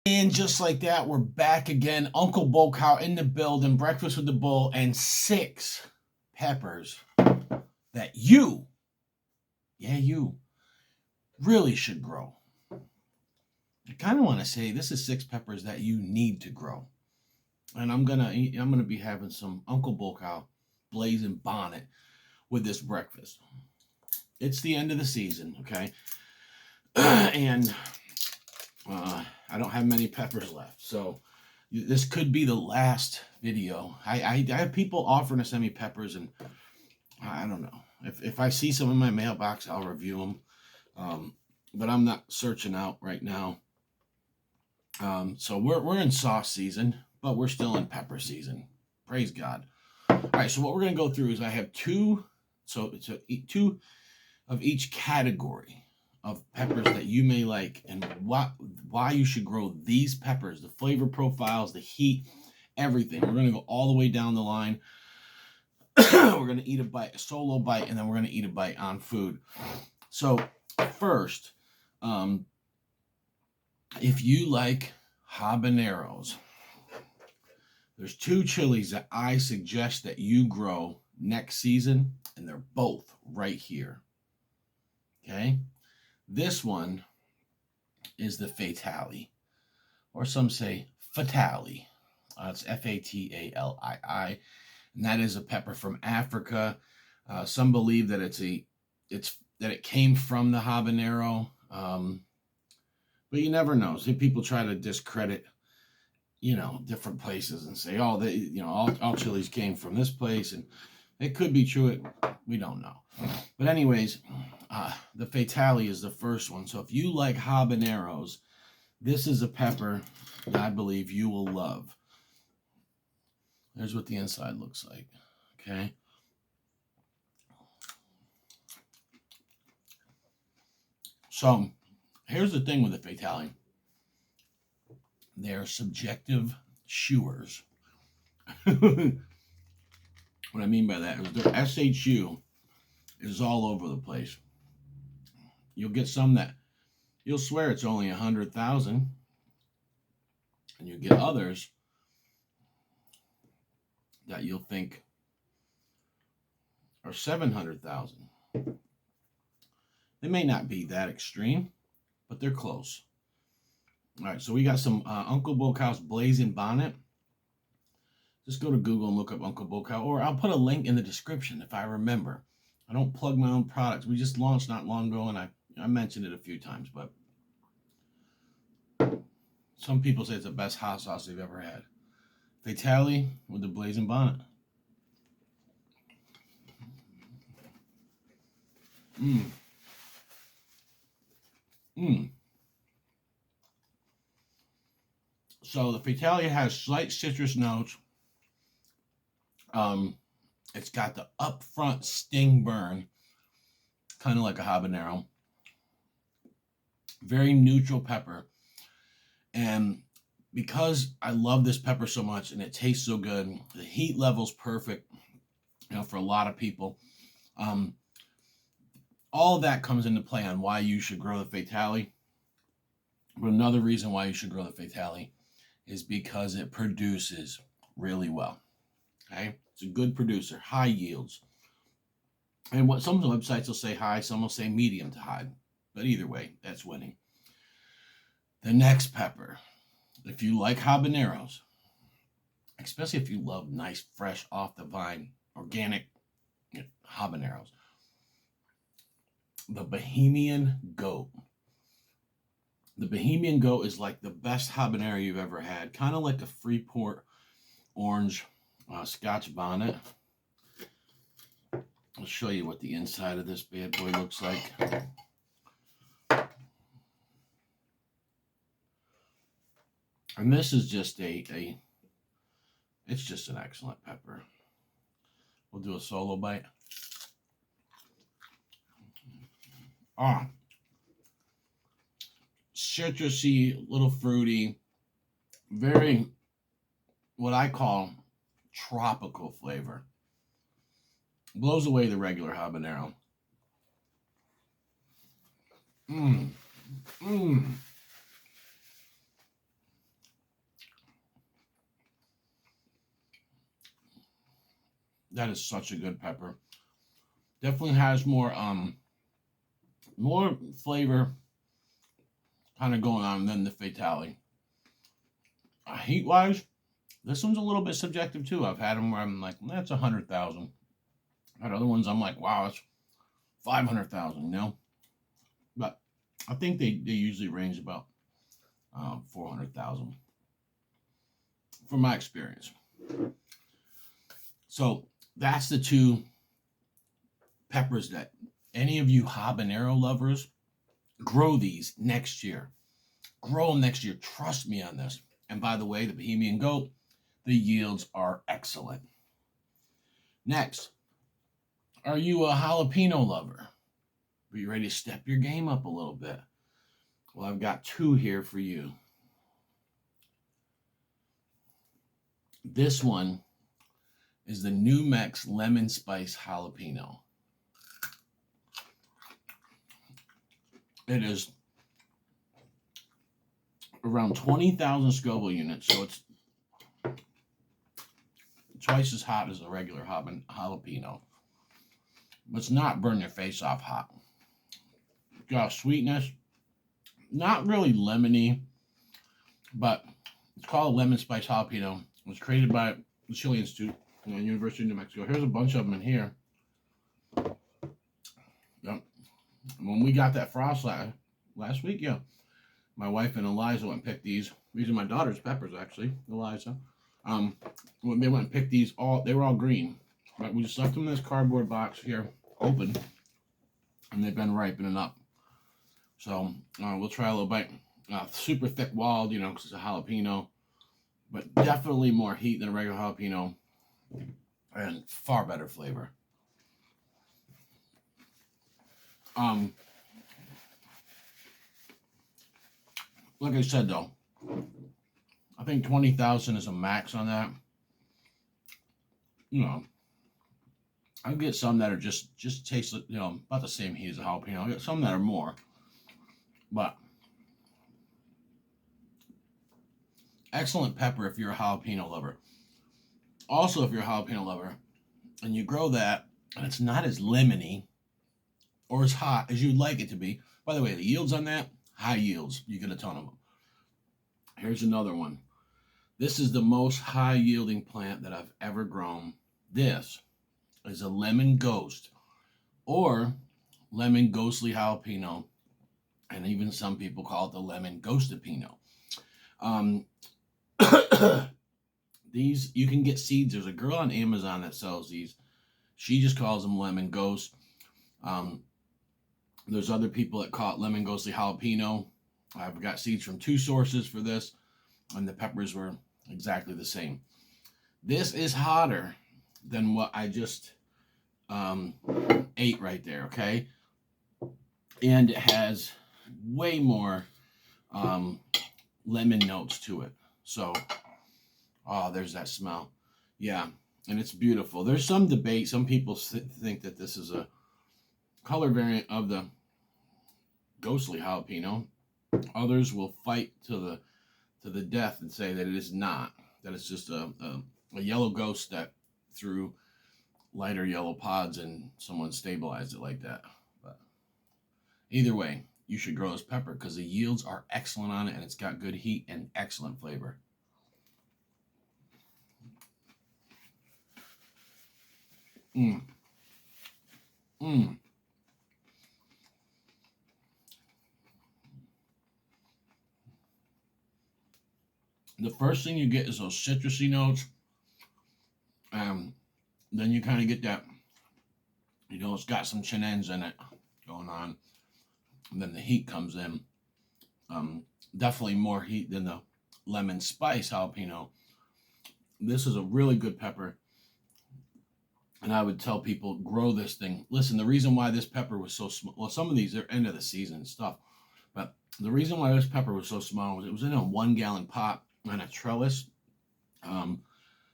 And just like that, we're back again. Uncle Bull Cow in the building, breakfast with the bull, and 6 peppers that you, you really should grow. I kind of want to say this is 6 peppers that you need to grow. And I'm gonna be having some Uncle Bull Cow blazing bonnet with this breakfast. It's the end of the season, okay? And I don't have many peppers left, so this could be the last video. I have people offering to send me peppers, and I don't know. If I see some in my mailbox, I'll review them. But I'm not searching out right now. So we're in sauce season, but we're still in pepper season. Praise God. All right, so what we're going to go through is I have two of each category of peppers that you may like, and why you should grow these peppers, the flavor profiles, the heat, everything. We're going to go all the way down the line. We're going to eat a solo bite, and then we're going to eat a bite on food. So first, if you like habaneros, there's 2 chilies that I suggest that you grow next season, and they're both right here. Okay? This one is the Fatalii, or some say Fatalii. It's Fatalii, and that is a pepper from Africa. Some believe that it came from the habanero, but you never know. See, people try to discredit, different places and say, oh, all chilies came from this place, and it could be true. We don't know. But anyways, the Fatalii is the first one. So if you like habaneros, this is a pepper that I believe you will love. There's what the inside looks like. Okay. So here's the thing with the Fatalii. They're subjective chewers. What I mean by that is their SHU is all over the place. You'll get some that you'll swear it's only 100,000, and you get others that you'll think are 700,000. They may not be that extreme, but they're close. All right, so we got some Uncle Bull Cow's Blazing Bonnet. Just go to Google and look up Uncle Bull Cow, or I'll put a link in the description if I remember. I don't plug my own products. We just launched not long ago, and I mentioned it a few times, but some people say it's the best hot sauce they've ever had. Fatalii with the Blazing Bonnet. So the Fatalii has slight citrus notes. It's got the upfront sting burn, kind of like a habanero. Very neutral pepper. And because I love this pepper so much and it tastes so good, the heat level's perfect, for a lot of people. All of that comes into play on why you should grow the Fatalii. But another reason why you should grow the Fatalii is because it produces really well. Okay? It's a good producer, high yields. And what some of the websites will say high, some will say medium to high. But either way, that's winning. The next pepper, if you like habaneros, especially if you love nice, fresh, off the vine, organic habaneros, the Bohemian Goat. The Bohemian Goat is like the best habanero you've ever had. Kind of like a Freeport orange Scotch bonnet. I'll show you what the inside of this bad boy looks like. And this is just it's just an excellent pepper. We'll do a solo bite. Citrusy, little fruity, very what I call tropical flavor. Blows away the regular habanero. That is such a good pepper. Definitely has more flavor kind of going on than the Fatalii. Heat wise, this one's a little bit subjective too. I've had them where I'm like, that's 100,000. I've had other ones I'm like, wow, it's 500,000. But I think they usually range about 400,000 from my experience. So that's the two peppers that any of you habanero lovers, grow these next year. Grow them next year. Trust me on this. And by the way, the Bohemian Goat, the yields are excellent. Next, are you a jalapeno lover? Are you ready to step your game up a little bit? Well, I've got two here for you. This one is the NuMex Lemon Spice Jalapeno. It is around 20,000 Scoville units, so it's twice as hot as a regular jalapeno. But it's not burn your face off hot. Got a sweetness, not really lemony, but it's called a lemon spice jalapeno. It was created by the Chili Institute at the University of New Mexico. Here's a bunch of them in here. Yep. When we got that frost last week, yeah, my wife and Eliza went and picked these. These are my daughter's peppers, actually, Eliza. When they went and picked these, they were all green. Right? We just left them in this cardboard box here, open, and they've been ripening up. So we'll try a little bite. Super thick walled, because it's a jalapeno, but definitely more heat than a regular jalapeno, and far better flavor. Like I said, though, I think 20,000 is a max on that. I get some that are just taste, about the same heat as a jalapeno. I get some that are more, but excellent pepper if you're a jalapeno lover. Also, if you're a jalapeno lover and you grow that and it's not as lemony or as hot as you'd like it to be. By the way, the yields on that, high yields. You get a ton of them. Here's another one. This is the most high yielding plant that I've ever grown. This is a lemon ghost or lemon ghostly jalapeno, and even some people call it the lemon ghostapeno. These, you can get seeds. There's a girl on Amazon that sells these. She just calls them lemon ghost. There's other people that call it lemon ghostly jalapeno. I've got seeds from two sources for this, and the peppers were exactly the same. This is hotter than what I just ate right there, okay? And it has way more lemon notes to it. So, there's that smell. Yeah, and it's beautiful. There's some debate. Some people think that this is a color variant of the ghostly jalapeno. Others will fight to the death and say that it is not. That it's just a yellow ghost that threw lighter yellow pods and someone stabilized it like that. But either way, you should grow this pepper because the yields are excellent on it and it's got good heat and excellent flavor. The first thing you get is those citrusy notes. Then you kind of get that, it's got some chinenza in it going on. And then the heat comes in. Definitely more heat than the lemon spice jalapeno. This is a really good pepper. And I would tell people, grow this thing. Listen, the reason why this pepper was so small, well, some of these are end of the season stuff. But the reason why this pepper was so small was it was in a 1 gallon pot on a trellis.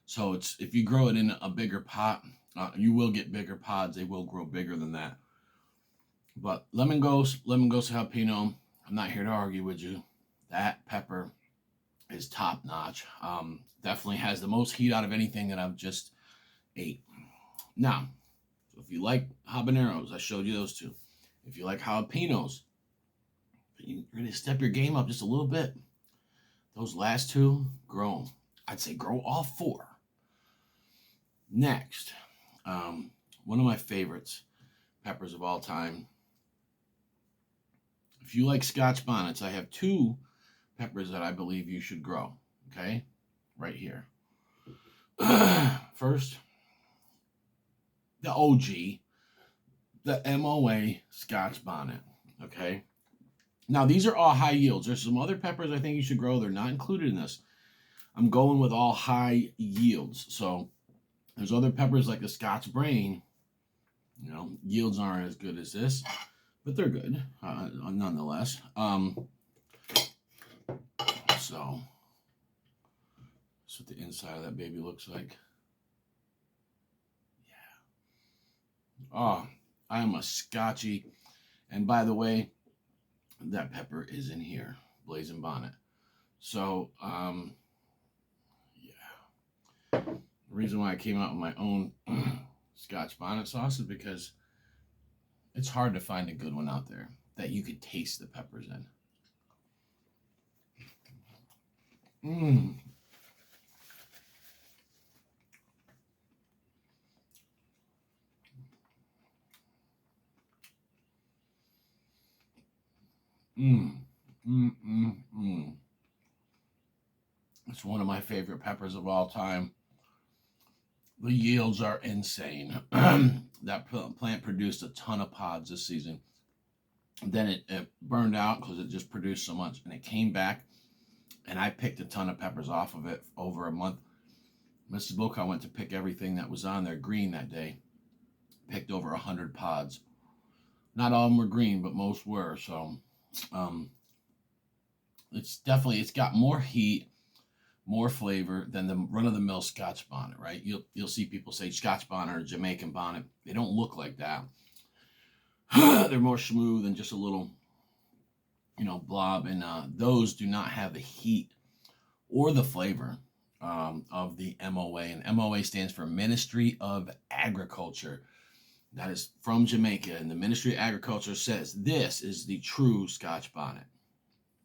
So if you grow it in a bigger pot, you will get bigger pods. They will grow bigger than that. But lemon ghost jalapeno, I'm not here to argue with you. That pepper is top notch. Definitely has the most heat out of anything that I've just ate. Now, so if you like habaneros, I showed you those two. If you like jalapenos, you're going to step your game up just a little bit. Those last two, grow them. I'd say grow all four. Next, one of my favorites, peppers of all time. If you like Scotch bonnets, I have two peppers that I believe you should grow. Okay, right here. First, the OG, the MOA Scotch bonnet. Okay. Now, these are all high yields. There's some other peppers I think you should grow. They're not included in this. I'm going with all high yields. So there's other peppers like the Scotch Brain. You know, yields aren't as good as this, but they're good nonetheless. So that's what the inside of that baby looks like. Yeah. Oh, I am a Scotchy. And by the way, that pepper is in here, Blazing Bonnet. So, yeah. The reason why I came out with my own Scotch bonnet sauce is because it's hard to find a good one out there that you could taste the peppers in. Mmm. Mmm. Mmm. Mmm. Mmm. It's one of my favorite peppers of all time. The yields are insane. That plant produced a ton of pods this season. Then it burned out because it just produced so much, and it came back, and I picked a ton of peppers off of it over a month. Mrs. Boca went to pick everything that was on there green that day. Picked over 100 pods. Not all of them were green, but most were. So it's got more heat, more flavor than the run-of-the-mill Scotch bonnet, right? You'll see people say Scotch bonnet or Jamaican bonnet. They don't look like that. They're more smooth and just a little, blob. And those do not have the heat or the flavor of the MOA. And MOA stands for Ministry of Agriculture. That is from Jamaica. And the Ministry of Agriculture says this is the true Scotch bonnet.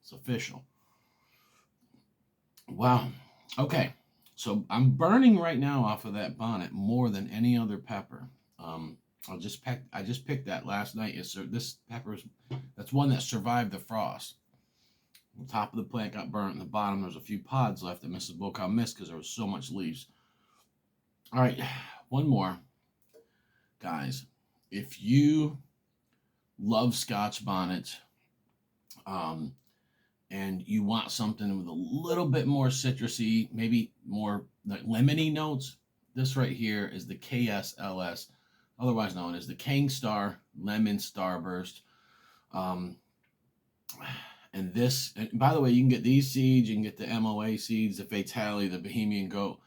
It's official. Wow. Okay. So I'm burning right now off of that bonnet more than any other pepper. I just picked that last night. This pepper, that's one that survived the frost. The top of the plant got burnt, and the bottom there's a few pods left that Mrs. Boca missed because there was so much leaves. All right, one more, guys. If you love Scotch bonnets, and you want something with a little bit more citrusy, maybe more like lemony notes, this right here is the KSLS, otherwise known as the Khang Starr Lemon Starburst. And by the way, you can get these seeds, you can get the MOA seeds, the Fatalii, the Bohemian Goat.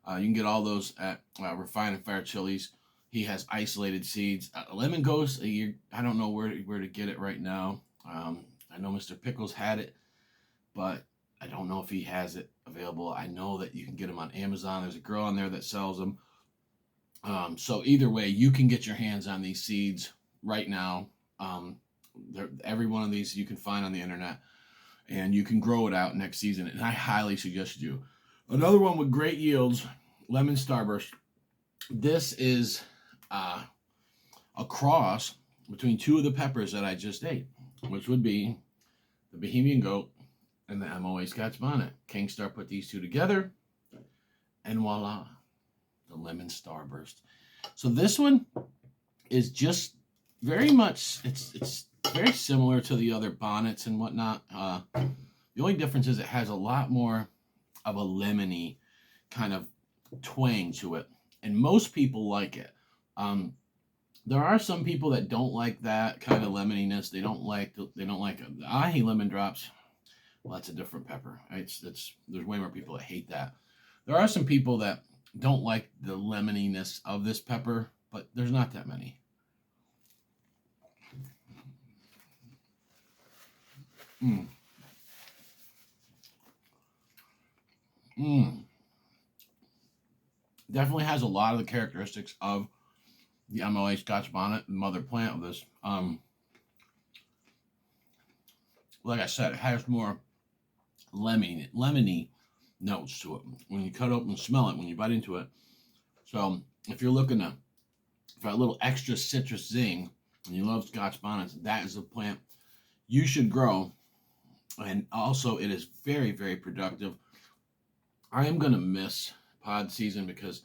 You can get all those at Refined and Fair Chilies. He has isolated seeds. Lemon Ghost, I don't know where to get it right now. I know Mr. Pickles had it, but I don't know if he has it available. I know that you can get them on Amazon. There's a girl on there that sells them. So either way, you can get your hands on these seeds right now. Every one of these you can find on the internet, and you can grow it out next season. And I highly suggest you do. Another one with great yields, Lemon Starburst. This is a cross between two of the peppers that I just ate, which would be the Bohemian Goat and the MOA Scotch bonnet. Khang Starr put these two together, and voila, the Lemon Starburst. So this one is just very much, it's very similar to the other bonnets and whatnot. The only difference is it has a lot more of a lemony kind of twang to it, and most people like it. There are some people that don't like that kind of lemoniness. They don't like the ahi lemon drops. Well, that's a different pepper. There's way more people that hate that. There are some people that don't like the lemoniness of this pepper, but there's not that many. Mmm. Mmm. Definitely has a lot of the characteristics of the MLA Scotch bonnet, the mother plant of this. Like I said, it has more lemony notes to it when you cut open and smell it, when you bite into it. So if you're looking for a little extra citrus zing and you love Scotch bonnets, that is a plant you should grow. And also it is very, very productive. I am going to miss pod season because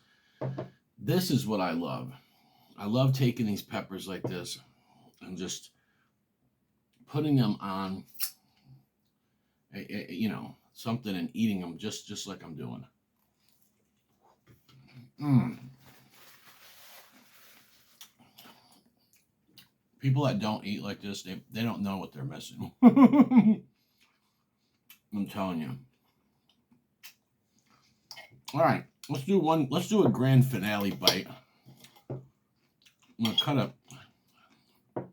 this is what I love. I love taking these peppers like this and just putting them on, you know, something and eating them just like I'm doing. People that don't eat like this, they don't know what they're missing. I'm telling you. All right, let's do a grand finale bite. I'm gonna cut a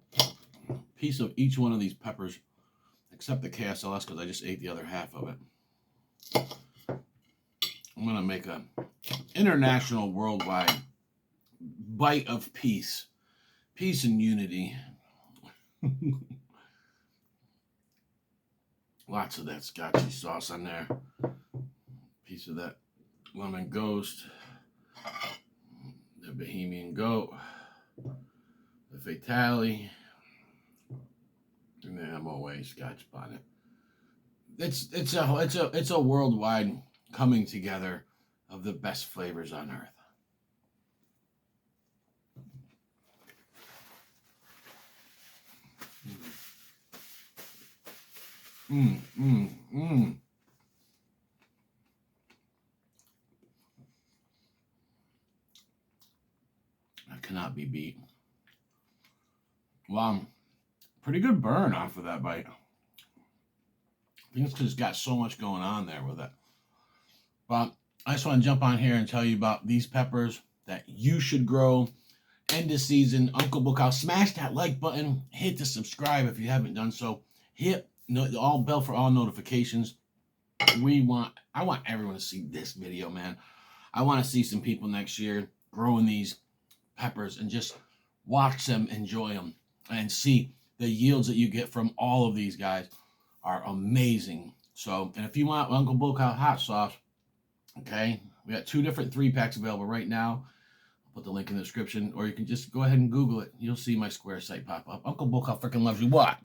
piece of each one of these peppers, except the KSLS because I just ate the other half of it. I'm gonna make a international, worldwide bite of peace and unity. Lots of that Scotchy sauce on there. Piece of that lemon ghost, the Bohemian goat, the Fatalii, and the MOA Scotch bonnet. It's a worldwide coming together of the best flavors on earth. That cannot be beat. Wow, pretty good burn off of that bite. I think it's because it's got so much going on there with it. But I just want to jump on here and tell you about these peppers that you should grow. End of season, Uncle Bookhouse. Smash that like button. Hit the subscribe if you haven't done so. Hit all bell for all notifications. I want everyone to see this video, man. I want to see some people next year growing these peppers and just watch them, enjoy them, and see the yields that you get from all of these guys are amazing. So, and if you want Uncle Bookhouse hot sauce, okay, we got 2 different 3-packs available right now. I'll put the link in the description, or you can just go ahead and Google it. You'll see my Square site pop up. Uncle Bookhouse freaking loves you. What?